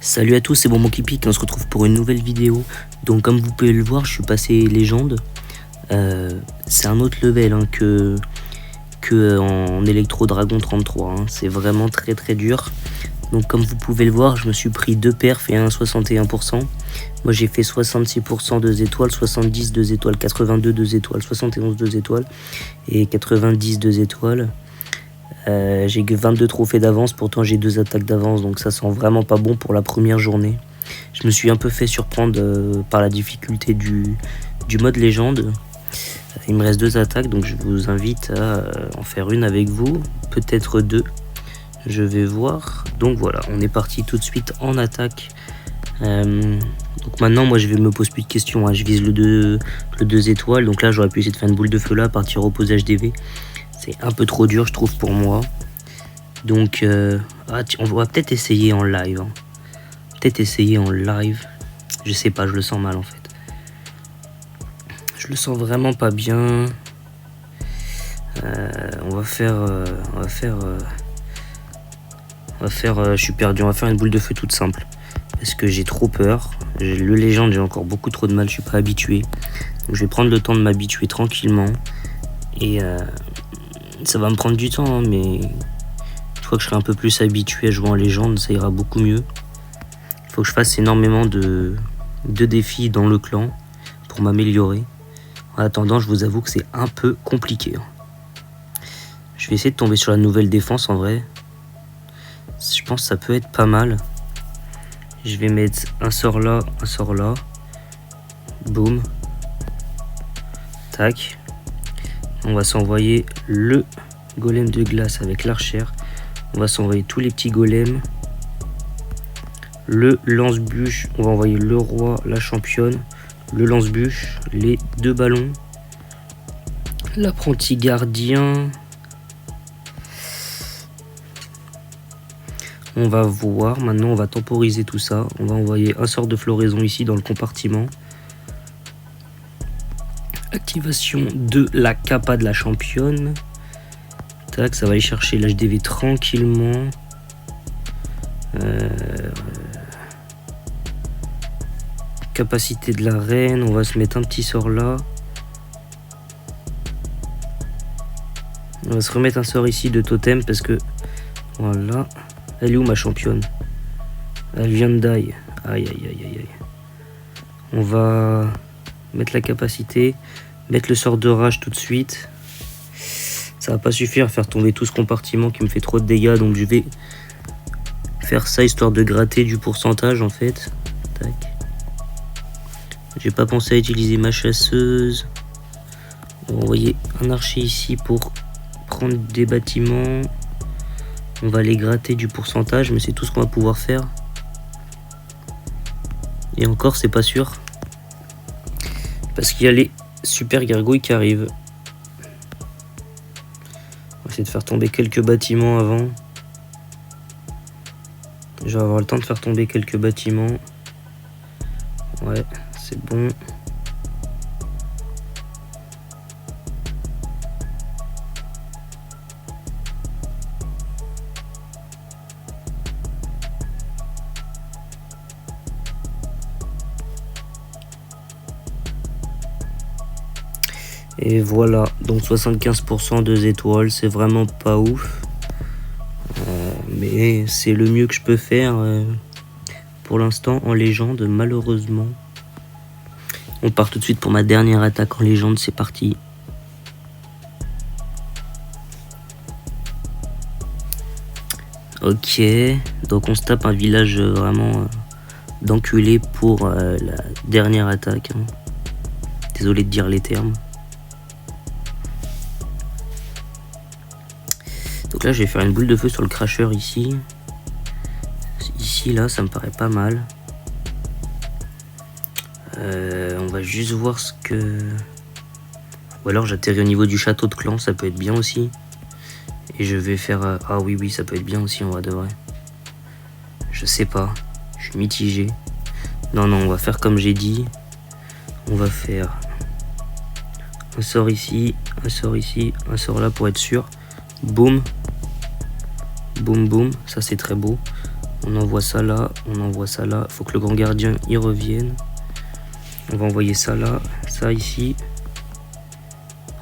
Salut à tous, c'est Bonbon qui pique et on se retrouve pour une nouvelle vidéo. Donc comme vous pouvez le voir, je suis passé légende. C'est un autre level que en Electro Dragon 33. Hein. C'est vraiment très très dur. Donc comme vous pouvez le voir, je me suis pris 2 perfs et 1,61%. Moi j'ai fait 66% 2 étoiles, 70 2 étoiles, 82 2 étoiles, 71 2 étoiles et 90 2 étoiles. J'ai que 22 trophées d'avance, pourtant j'ai 2 attaques d'avance, donc ça sent vraiment pas bon pour la première journée. Je me suis un peu fait surprendre par la difficulté du mode légende. Il me reste 2 attaques, donc je vous invite à en faire une avec vous, peut-être 2. Je vais voir. Donc voilà, on est parti tout de suite en attaque. Donc maintenant, moi je me pose plus de questions. Hein. Je vise le 2 étoiles, donc là j'aurais pu essayer de faire une boule de feu là, partir au posage DV. C'est un peu trop dur, je trouve, pour moi. Donc, on va peut-être essayer en live. Hein. Peut-être essayer en live. Je sais pas, je le sens mal en fait. Je le sens vraiment pas bien. On va faire. Je suis perdu. On va faire une boule de feu toute simple. Parce que j'ai trop peur. Le légende, j'ai encore beaucoup trop de mal. Je suis pas habitué. Donc, je vais prendre le temps de m'habituer tranquillement. Et ça va me prendre du temps, hein, mais une fois que je serai un peu plus habitué à jouer en légende, ça ira beaucoup mieux. Il faut que je fasse énormément de défis dans le clan pour m'améliorer. En attendant, je vous avoue que c'est un peu compliqué. Je vais essayer de tomber sur la nouvelle défense en vrai. Je pense que ça peut être pas mal. Je vais mettre un sort là, un sort là. Boum. Tac. On va s'envoyer le golem de glace avec l'archère. On va s'envoyer tous les petits golems. Le lance-bûche. On va envoyer le roi, la championne. Le lance-bûche. Les 2 ballons. L'apprenti gardien. On va voir. Maintenant, on va temporiser tout ça. On va envoyer un sort de floraison ici dans le compartiment. Activation de la capa de la championne. Tac, ça va aller chercher l'HDV tranquillement. Capacité de la reine, on va se mettre un petit sort là. On va se remettre un sort ici de totem parce que voilà. Elle est où ma championne? Elle vient de die. Aïe aïe aïe aïe aïe. On va mettre la capacité, mettre le sort de rage tout de suite. Ça va pas suffire à faire tomber tout ce compartiment qui me fait trop de dégâts, donc je vais faire ça histoire de gratter du pourcentage en fait. Tac. J'ai pas pensé à utiliser ma chasseuse. On va envoyer un archer ici pour prendre des bâtiments. On va les gratter du pourcentage, mais c'est tout ce qu'on va pouvoir faire. Et encore, c'est pas sûr. Parce qu'il y a les super gargouilles qui arrivent. On va essayer de faire tomber quelques bâtiments avant. Je vais avoir le temps de faire tomber quelques bâtiments. Ouais, c'est bon. Et voilà, donc 75% 2 étoiles, c'est vraiment pas ouf. Mais c'est le mieux que je peux faire pour l'instant en légende, malheureusement. On part tout de suite pour ma dernière attaque en légende, c'est parti. Ok, donc on se tape un village vraiment d'enculé pour la dernière attaque. Hein. Désolé de dire les termes. Donc là, je vais faire une boule de feu sur le cracheur ici. Ici, là, ça me paraît pas mal. On va juste voir ce que... Ou alors j'atterris au niveau du château de clan, ça peut être bien aussi. Et je vais faire... Ah oui, ça peut être bien aussi en vrai de vrai. Je sais pas, je suis mitigé. Non, on va faire comme j'ai dit. On va faire un sort ici, un sort ici, un sort là pour être sûr. Boum. Boum boum, ça c'est très beau. On envoie ça là, on envoie ça là. Faut que le grand gardien y revienne. On va envoyer ça là, ça ici.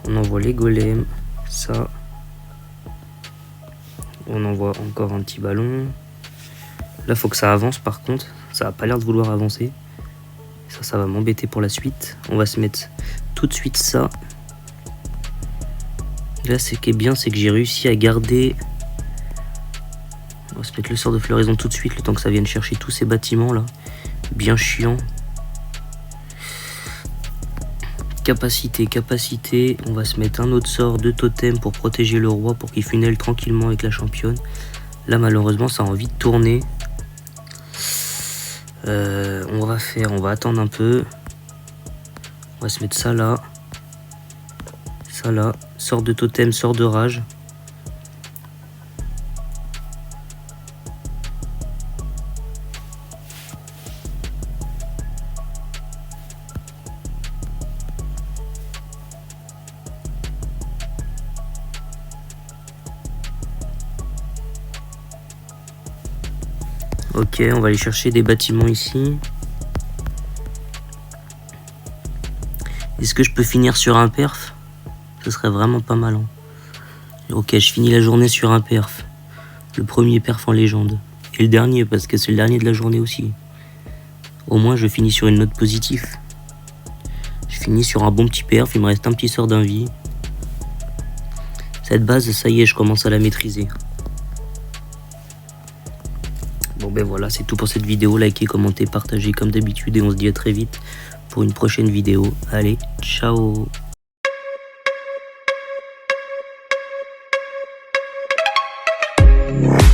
On envoie les golems, ça. On envoie encore un petit ballon. Là, faut que ça avance par contre. Ça a pas l'air de vouloir avancer. Ça va m'embêter pour la suite. On va se mettre tout de suite ça. Là, ce qui est bien, c'est que j'ai réussi à garder... On va se mettre le sort de floraison tout de suite, le temps que ça vienne chercher tous ces bâtiments là. Bien chiant. Capacité. On va se mettre un autre sort de totem pour protéger le roi, pour qu'il funnelle tranquillement avec la championne. Là, malheureusement, ça a envie de tourner. On va attendre un peu. On va se mettre ça là. Ça là. Sort de totem, sort de rage. Ok, on va aller chercher des bâtiments ici. Est-ce que je peux finir sur un perf? Ce serait vraiment pas mal. Hein. Ok, je finis la journée sur un perf. Le premier perf en légende. Et le dernier, parce que c'est le dernier de la journée aussi. Au moins, je finis sur une note positive. Je finis sur un bon petit perf. Il me reste un petit sort d'invie. Cette base, ça y est, je commence à la maîtriser. Bon ben voilà, c'est tout pour cette vidéo. Likez, commentez, partagez comme d'habitude. Et on se dit à très vite pour une prochaine vidéo. Allez, ciao! Yeah.